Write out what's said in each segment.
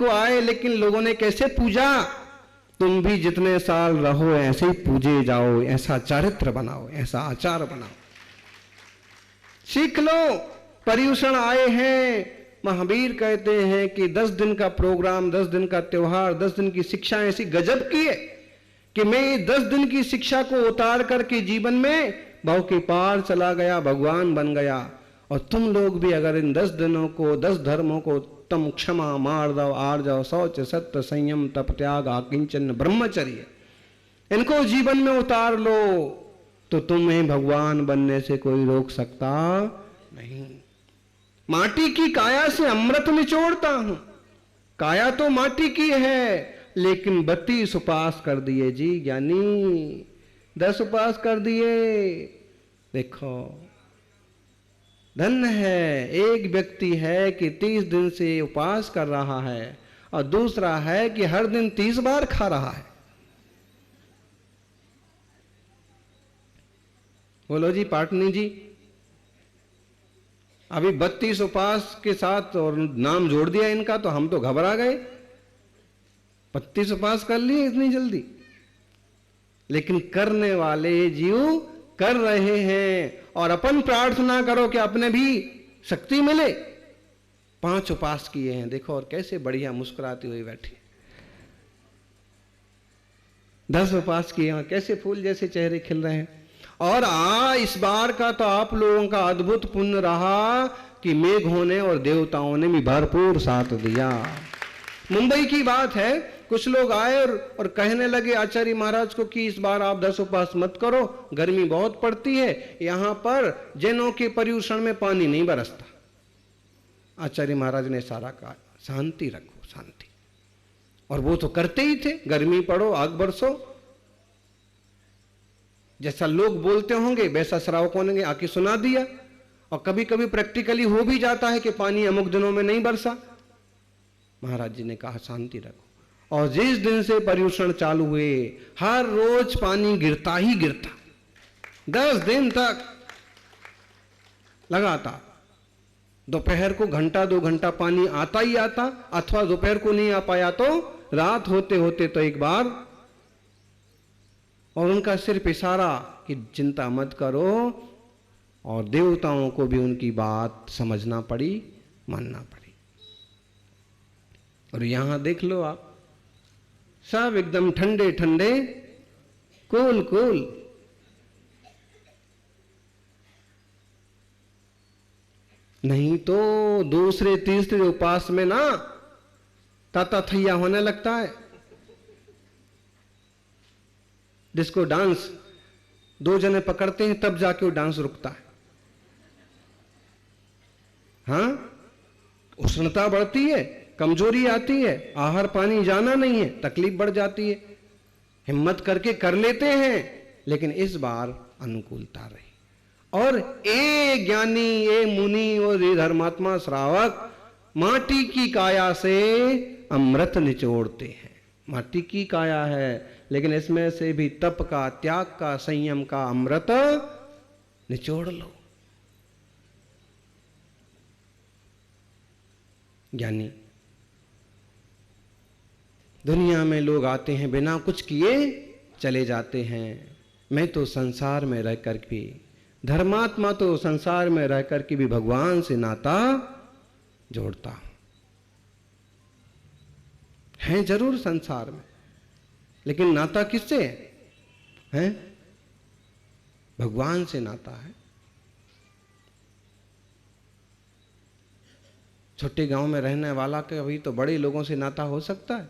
को आए, लेकिन लोगों ने कैसे पूजा। तुम भी जितने साल रहो ऐसे ही पूजे जाओ, ऐसा चारित्र बनाओ, ऐसा आचार बनाओ। सीख लो। पर्युषण आए हैं, महावीर कहते हैं कि 10 दिन का प्रोग्राम, 10 दिन का त्योहार, 10 दिन की शिक्षा ऐसी गजब की है कि मैं 10 दिन की शिक्षा को उतार करके जीवन में भाव के पार चला गया, भगवान बन गया। और तुम लोग भी अगर इन 10 दिनों को, 10 धर्मों को तुम क्षमा, मार्दव, आर्जव, शौच, सत्य, संयम, तप, त्याग, आकिंचन, ब्रह्मचर्य, इनको जीवन में उतार लो तो तुम्हें भगवान बनने से कोई रोक सकता नहीं। माटी की काया से अमृत निचोड़ता हूं। काया तो माटी की है, लेकिन 32 उपास कर दिए जी ज्ञानी, 10 उपास कर दिए। देखो धन्य है एक व्यक्ति है कि 30 दिन से उपास कर रहा है, और दूसरा है कि हर दिन 30 बार खा रहा है। बोलो जी पाटनी जी, अभी 32 उपास के साथ और नाम जोड़ दिया इनका, तो हम तो घबरा गए। 32 उपास कर लिए इतनी जल्दी, लेकिन करने वाले जीव कर रहे हैं। और अपन प्रार्थना करो कि अपने भी शक्ति मिले। 5 उपास किए हैं, देखो, और कैसे बढ़िया मुस्कुराती हुई बैठी। 10 उपास किए हैं, कैसे फूल जैसे चेहरे खिल रहे हैं। और इस बार का तो आप लोगों का अद्भुत पुण्य रहा कि मेघों ने और देवताओं ने भी भरपूर साथ दिया। मुंबई की बात है, कुछ लोग आए और कहने लगे आचार्य महाराज को कि इस बार आप 10 उपास मत करो, गर्मी बहुत पड़ती है, यहां पर जैनों के पर्युषण में पानी नहीं बरसता। आचार्य महाराज ने सारा कहा शांति रखो, शांति। और वो तो करते ही थे, गर्मी पड़ो, आग बरसो, जैसा लोग बोलते होंगे वैसा श्रावकों ने आके सुना दिया। और कभी कभी प्रैक्टिकली हो भी जाता है कि पानी अमुक दिनों में नहीं बरसा। महाराज जी ने कहा शांति रखो। और जिस दिन से पर्युषण चालू हुए, हर रोज पानी गिरता ही गिरता, 10 दिन तक लगातार। दोपहर को घंटा 2 घंटा पानी आता ही आता, अथवा दोपहर को नहीं आ पाया तो रात होते होते तो एक बार। और उनका सिर्फ इशारा कि चिंता मत करो। और देवताओं को भी उनकी बात समझना पड़ी, मानना पड़ी। और यहां देख लो आप, सब एकदम ठंडे ठंडे, कूल कूल। नहीं तो दूसरे तीसरे उपास में ना ताता थैया होने लगता है। जिसको डांस 2 जने पकड़ते हैं तब जाके वो डांस रुकता है। हाँ, उष्णता बढ़ती है, कमजोरी आती है, आहार पानी जाना नहीं है, तकलीफ बढ़ जाती है। हिम्मत करके कर लेते हैं, लेकिन इस बार अनुकूलता रही। और ए ज्ञानी, ए मुनि और ये धर्मात्मा श्रावक माटी की काया से अमृत निचोड़ते हैं। माटी की काया है, लेकिन इसमें से भी तप का, त्याग का, संयम का अमृत निचोड़ लो। ज्ञानी, दुनिया में लोग आते हैं बिना कुछ किए चले जाते हैं। मैं तो संसार में रहकर भी, धर्मात्मा तो संसार में रहकर के भी भगवान से नाता जोड़ता हूं। है जरूर संसार में, लेकिन नाता किससे है? भगवान से नाता है। छोटे गांव में रहने वाला का अभी तो बड़े लोगों से नाता हो सकता है।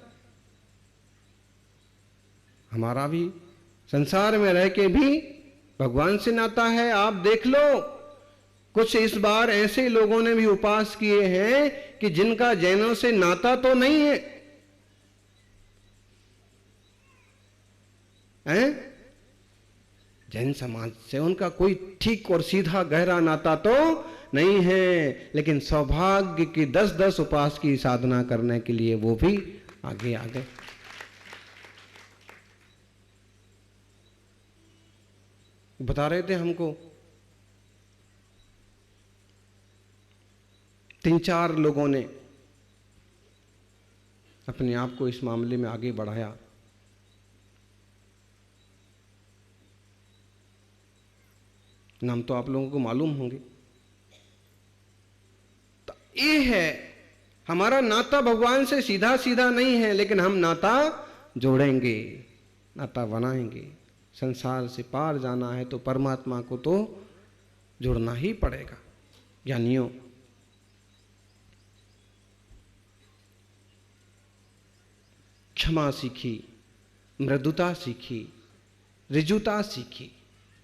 हमारा भी संसार में रह के भी भगवान से नाता है। आप देख लो, कुछ इस बार ऐसे लोगों ने भी उपास किए हैं कि जिनका जैनों से नाता तो नहीं है, जैन समाज से उनका कोई ठीक और सीधा गहरा नाता तो नहीं है, लेकिन सौभाग्य की 10-10 उपास की साधना करने के लिए वो भी आगे आ गए। बता रहे थे हमको 3-4 लोगों ने अपने आप को इस मामले में आगे बढ़ाया। नाम तो आप लोगों को मालूम होंगे। तो ये है हमारा नाता भगवान से सीधा सीधा नहीं है, लेकिन हम नाता जोड़ेंगे, नाता बनाएंगे। संसार से पार जाना है तो परमात्मा को तो जुड़ना ही पड़ेगा। ज्ञानियों, क्षमा सीखी, मृदुता सीखी, ऋजुता सीखी,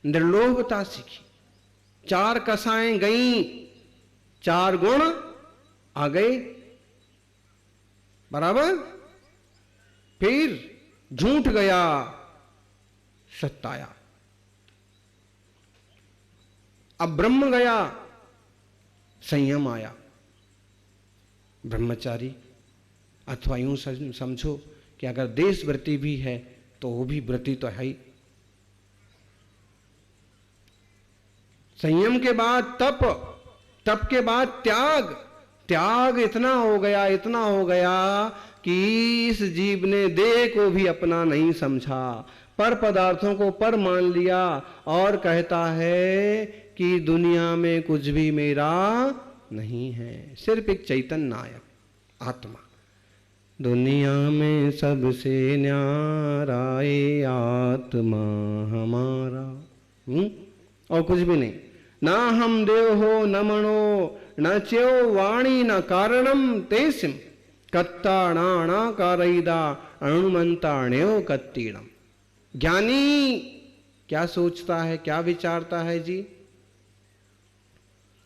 निर्लोभता सीखी। 4 कसाएं गईं, 4 गुण आ गए। बराबर। फिर झूठ गया, सत्य आया। अब ब्रह्म गया, संयम आया। ब्रह्मचारी, अथवा यूं समझो कि अगर देश व्रती भी है तो वो भी व्रती तो है ही। संयम के बाद तप, तप के बाद त्याग। त्याग इतना हो गया, इतना हो गया कि इस जीव ने देह को भी अपना नहीं समझा, पर पदार्थों को पर मान लिया और कहता है कि दुनिया में कुछ भी मेरा नहीं है, सिर्फ एक चैतन्य नायक आत्मा। दुनिया में सबसे न्यारा ये आत्मा हमारा, और कुछ भी नहीं। ना हम देव हो न मणो, न च्यो वाणी न कारणम तेसिम, कत्ता नाणा कारईदा अणुमंताण्यो कत्तीणम। ज्ञानी क्या सोचता है, क्या विचारता है जी?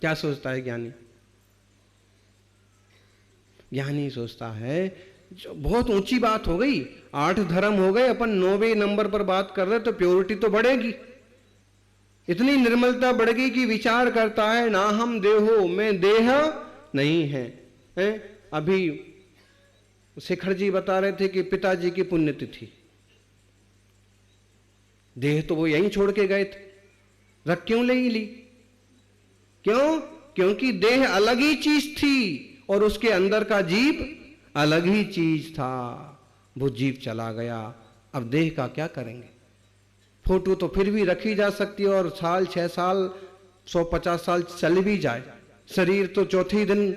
क्या सोचता है ज्ञानी? ज्ञानी सोचता है, जो बहुत ऊंची बात हो गई, 8 धर्म हो गए, अपन 9वें नंबर पर बात कर रहे तो प्योरिटी तो बढ़ेगी। इतनी निर्मलता बढ़ गई कि विचार करता है ना हम देहो, मैं देह नहीं है। अभी शेखर जी बता रहे थे कि पिताजी की पुण्यतिथि, देह तो वो यहीं छोड़ के गए थे, रख क्यों ले ली? क्यों? क्योंकि देह अलग ही चीज थी और उसके अंदर का जीव अलग ही चीज था। वो जीव चला गया, अब देह का क्या करेंगे? फोटो तो फिर भी रखी जा सकती है और साल 6 साल 150 साल चल भी जाए, शरीर तो चौथे ही दिन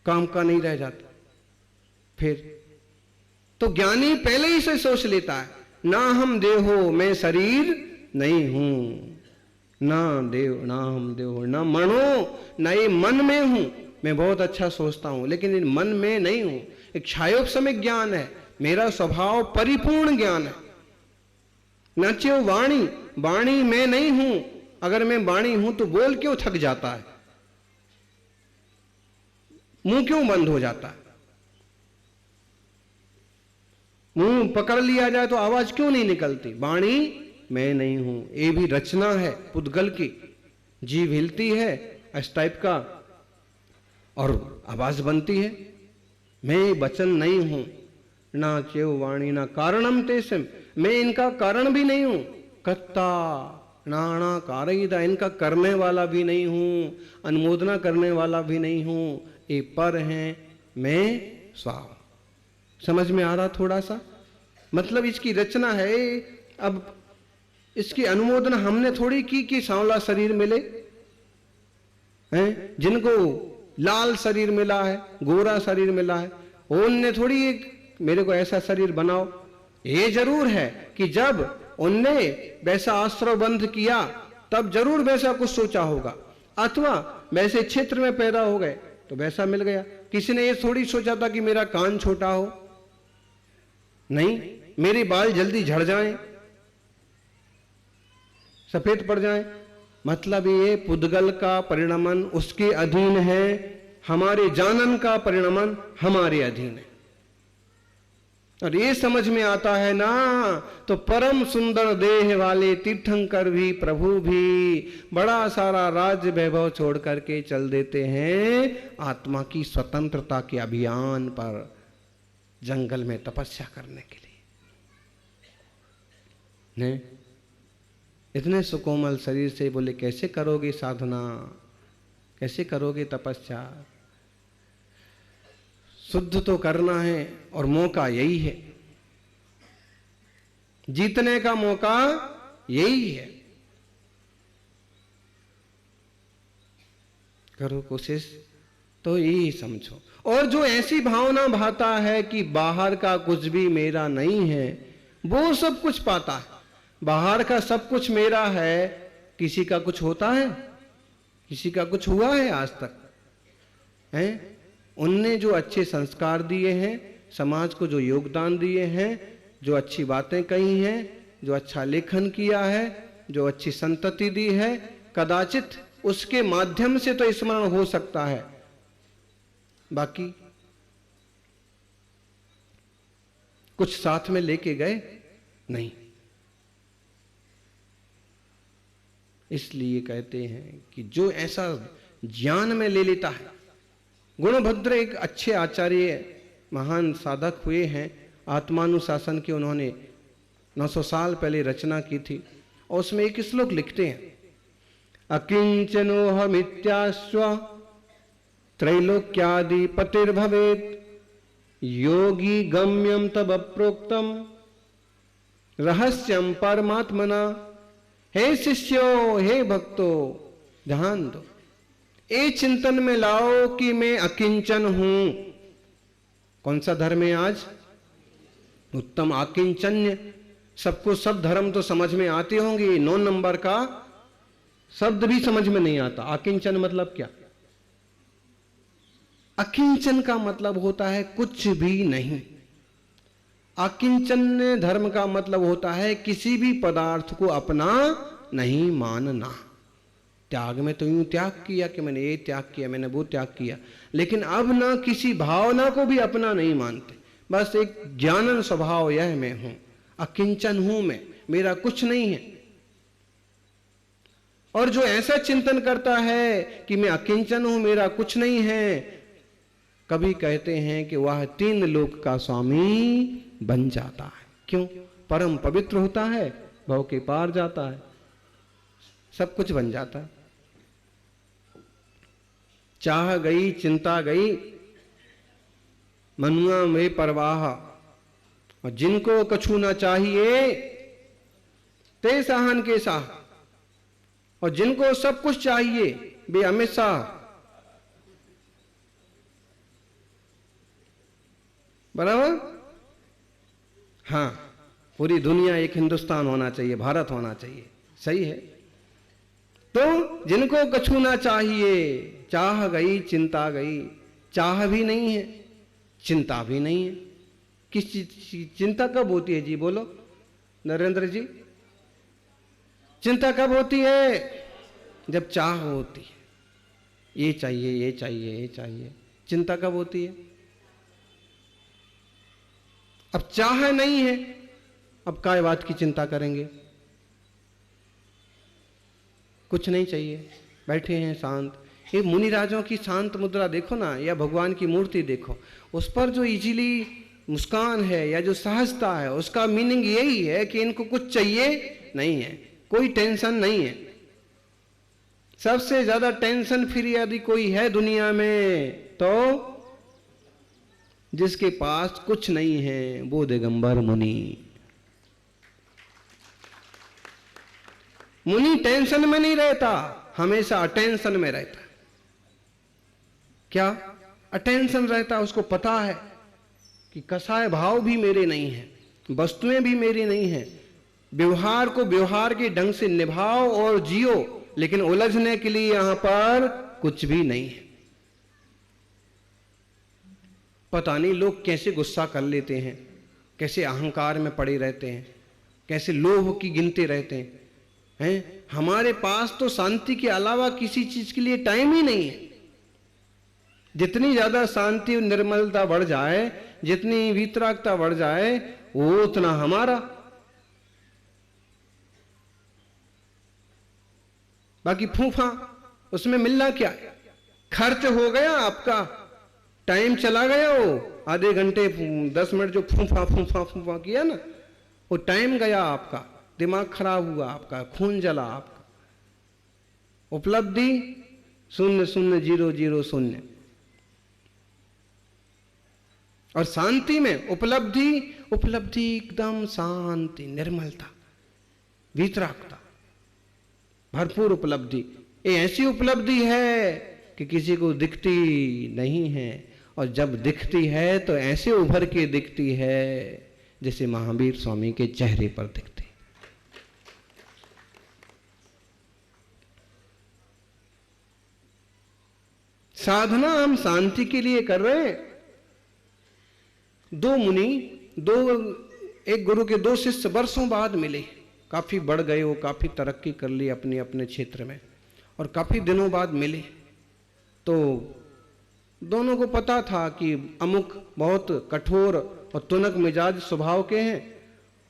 काम का नहीं रह जाता। फिर तो ज्ञानी पहले ही से सोच लेता है, ना हम देहो, मैं शरीर नहीं हूं, ना देव, ना हम देहो, ना मनो, ना ये मन में हूं। मैं बहुत अच्छा सोचता हूं लेकिन इन मन में नहीं हूं। एक क्षयोपशमिक ज्ञान है, मेरा स्वभाव परिपूर्ण ज्ञान है। नच्यो वाणी, वाणी मैं नहीं हूं। अगर मैं वाणी हूं तो बोल क्यों थक जाता है, मुंह क्यों बंद हो जाता है? मुंह पकड़ लिया जाए तो आवाज क्यों नहीं निकलती? वाणी मैं नहीं हूं। ये भी रचना है पुद्गल की, जीव हिलती है इस टाइप का और आवाज बनती है। मैं वचन नहीं हूं, ना चेव वाणी ना कारणम तेसिम, मैं इनका कारण भी नहीं हूं। कत्ता नाणा कारईदा, इनका करने वाला भी नहीं हूं, अनुमोदना करने वाला भी नहीं हूं। ये पर हैं, मैं स्वाहा। समझ में आ रहा थोड़ा सा? मतलब इसकी रचना है। अब इसकी अनुमोदना हमने थोड़ी की कि सांवला शरीर मिले हैं, जिनको लाल शरीर मिला है, गोरा शरीर मिला है, उनने थोड़ी एक मेरे को ऐसा शरीर बनाओ। ये जरूर है कि जब उनने वैसा आश्रय बंध किया तब जरूर वैसा कुछ सोचा होगा, अथवा वैसे क्षेत्र में पैदा हो गए तो वैसा मिल गया। किसी ने ये थोड़ी सोचा था कि मेरा कान छोटा हो, नहीं, मेरे बाल जल्दी झड़ जाएं, सफेद पड़ जाएं। मतलब ये पुद्गल का परिणमन उसके अधीन है, हमारे जानन का परिणमन हमारे अधीन है। और ये समझ में आता है ना तो परम सुंदर देह वाले तीर्थंकर भी, प्रभु भी बड़ा सारा राज्य वैभव छोड़ करके चल देते हैं आत्मा की स्वतंत्रता के अभियान पर, जंगल में तपस्या करने के लिए। ने इतने सुकोमल शरीर से बोले कैसे करोगे साधना, कैसे करोगे तपस्या? शुद्ध तो करना है और मौका यही है, जीतने का मौका यही है। करो कोशिश तो यही समझो। और जो ऐसी भावना भाता है कि बाहर का कुछ भी मेरा नहीं है, वो सब कुछ पाता है। बाहर का सब कुछ मेरा है, किसी का कुछ होता है? किसी का कुछ हुआ है आज तक? हैं? उनने जो अच्छे संस्कार दिए हैं, समाज को जो योगदान दिए हैं, जो अच्छी बातें कही हैं, जो अच्छा लेखन किया है, जो अच्छी संतति दी है, कदाचित उसके माध्यम से तो स्मरण हो सकता है, बाकी कुछ साथ में लेके गए नहीं। इसलिए कहते हैं कि जो ऐसा ज्ञान में ले लेता है। गुणभद्र एक अच्छे आचार्य, महान साधक हुए हैं, आत्मानुशासन की उन्होंने 900 साल पहले रचना की थी, और उसमें एक श्लोक लिखते हैं, अकिंचनोहमित्याश्व त्रैलोक्यादिपतिर्भवेत् योगी गम्यम तब प्रोक्तम रहस्यम परमात्मना। हे शिष्यो, हे भक्तो, ध्यान दो, ए चिंतन में लाओ कि मैं अकिंचन हूं। कौन सा धर्म है आज? उत्तम आकिंचन्य। सबको सब धर्म तो समझ में आते होंगे, 9 नंबर का शब्द भी समझ में नहीं आता। आकिंचन मतलब क्या? अकिंचन का मतलब होता है कुछ भी नहीं। आकिंचन धर्म का मतलब होता है किसी भी पदार्थ को अपना नहीं मानना। त्याग में तो यूं त्याग किया कि मैंने ये त्याग किया, मैंने वो त्याग किया, लेकिन अब ना किसी भावना को भी अपना नहीं मानते। बस एक ज्ञानन स्वभाव, यह मैं हूं, अकिंचन हूं मैं, मेरा कुछ नहीं है। और जो ऐसा चिंतन करता है कि मैं अकिंचन हूं, मेरा कुछ नहीं है, कभी कहते हैं कि वह 3 लोक का स्वामी बन जाता है। क्यों? परम पवित्र होता है, भव के पार जाता है, सब कुछ बन जाता है। चाह गई, चिंता गई, मनुआ में परवाह, और जिनको कछु ना चाहिए ते साहन के साह, और जिनको सब कुछ चाहिए वे अमित शाह। बराबर? हाँ, पूरी दुनिया एक हिंदुस्तान होना चाहिए, भारत होना चाहिए, सही है। तो जिनको कछु ना चाहिए, चाह गई, चिंता गई। चाह भी नहीं है, चिंता भी नहीं है। किस चीज की चिंता कब होती है जी? बोलो नरेंद्र जी, चिंता कब होती है? जब चाह होती है, ये चाहिए, ये चाहिए, ये चाहिए। चिंता कब होती है? अब चाह नहीं है, अब काय बात की चिंता करेंगे? कुछ नहीं चाहिए, बैठे हैं शांत। ये मुनि राजों की शांत मुद्रा देखो ना, या भगवान की मूर्ति देखो, उस पर जो इजीली मुस्कान है या जो सहजता है, उसका मीनिंग यही है कि इनको कुछ चाहिए नहीं है, कोई टेंशन नहीं है। सबसे ज्यादा टेंशन फ्री यदि कोई है दुनिया में तो जिसके पास कुछ नहीं है, वो दिगंबर मुनि। मुनि टेंशन में नहीं रहता, हमेशा अटेंशन में रहता। क्या अटेंशन रहता? उसको पता है कि कसाय भाव भी मेरे नहीं है, वस्तुएं भी मेरी नहीं है। व्यवहार को व्यवहार के ढंग से निभाओ और जियो, लेकिन उलझने के लिए यहां पर कुछ भी नहीं है। पता नहीं लोग कैसे गुस्सा कर लेते हैं, कैसे अहंकार में पड़े रहते हैं, कैसे लोभ की गिनते रहते हैं। हमारे पास तो शांति के अलावा किसी चीज के लिए टाइम ही नहीं है। जितनी ज्यादा शांति और निर्मलता बढ़ जाए, जितनी वीतरागता बढ़ जाए, वो उतना हमारा। बाकी फूफा, उसमें मिलना क्या? खर्च हो गया आपका, टाइम चला गया, वो आधे घंटे 10 मिनट जो फूफा फूफा फूफा किया ना, वो टाइम गया आपका, दिमाग खराब हुआ आपका, खून जला आपका। उपलब्धि 0 0 0 0 0। और शांति में उपलब्धि, उपलब्धि एकदम शांति, निर्मलता, वीतरागता, भरपूर उपलब्धि। ये ऐसी उपलब्धि है कि किसी को दिखती नहीं है, और जब दिखती है तो ऐसे उभर के दिखती है जैसे महावीर स्वामी के चेहरे पर दिखती। साधना हम शांति के लिए कर रहे हैं। दो मुनि, एक गुरु के दो शिष्य वर्षों बाद मिले, काफी बढ़ गए, वो काफी तरक्की कर ली अपने अपने क्षेत्र में, और काफी दिनों बाद मिले। तो दोनों को पता था कि अमुक बहुत कठोर और तुनक मिजाज स्वभाव के हैं,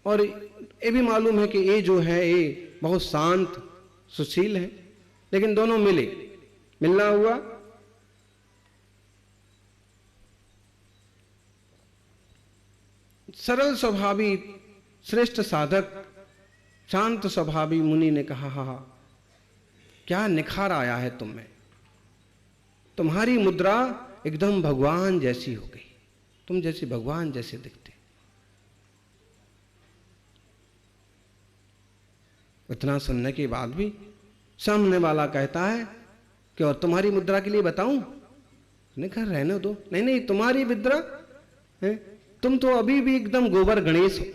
और ये भी मालूम है कि ये जो है ये बहुत शांत सुशील है। लेकिन दोनों मिले, मिलना हुआ। सरल स्वभावी श्रेष्ठ साधक शांत स्वभावी मुनि ने कहा, हा, क्या निखार आया है तुम में, तुम्हारी मुद्रा एकदम भगवान जैसी हो गई, तुम जैसे भगवान जैसे दिखते। इतना सुनने के बाद भी सामने वाला कहता है कि और तुम्हारी मुद्रा के लिए बताऊं? निखर रहने दो। नहीं नहीं, तुम्हारी मुद्रा है, तुम तो अभी भी एकदम गोबर गणेश हो।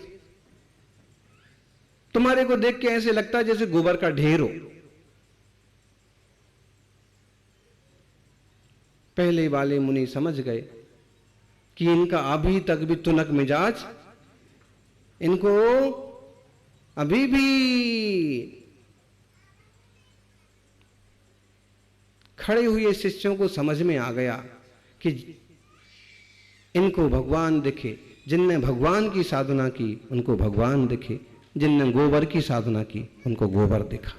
तुम्हारे को देख के ऐसे लगता है जैसे गोबर का ढेर हो। पहले वाले मुनि समझ गए कि इनका अभी तक भी तुनक मिजाज, इनको अभी भी खड़े हुए शिष्यों को समझ में आ गया कि इनको भगवान दिखे। जिनने भगवान की साधना की उनको भगवान दिखे, जिनने गोबर की साधना की उनको गोबर दिखा।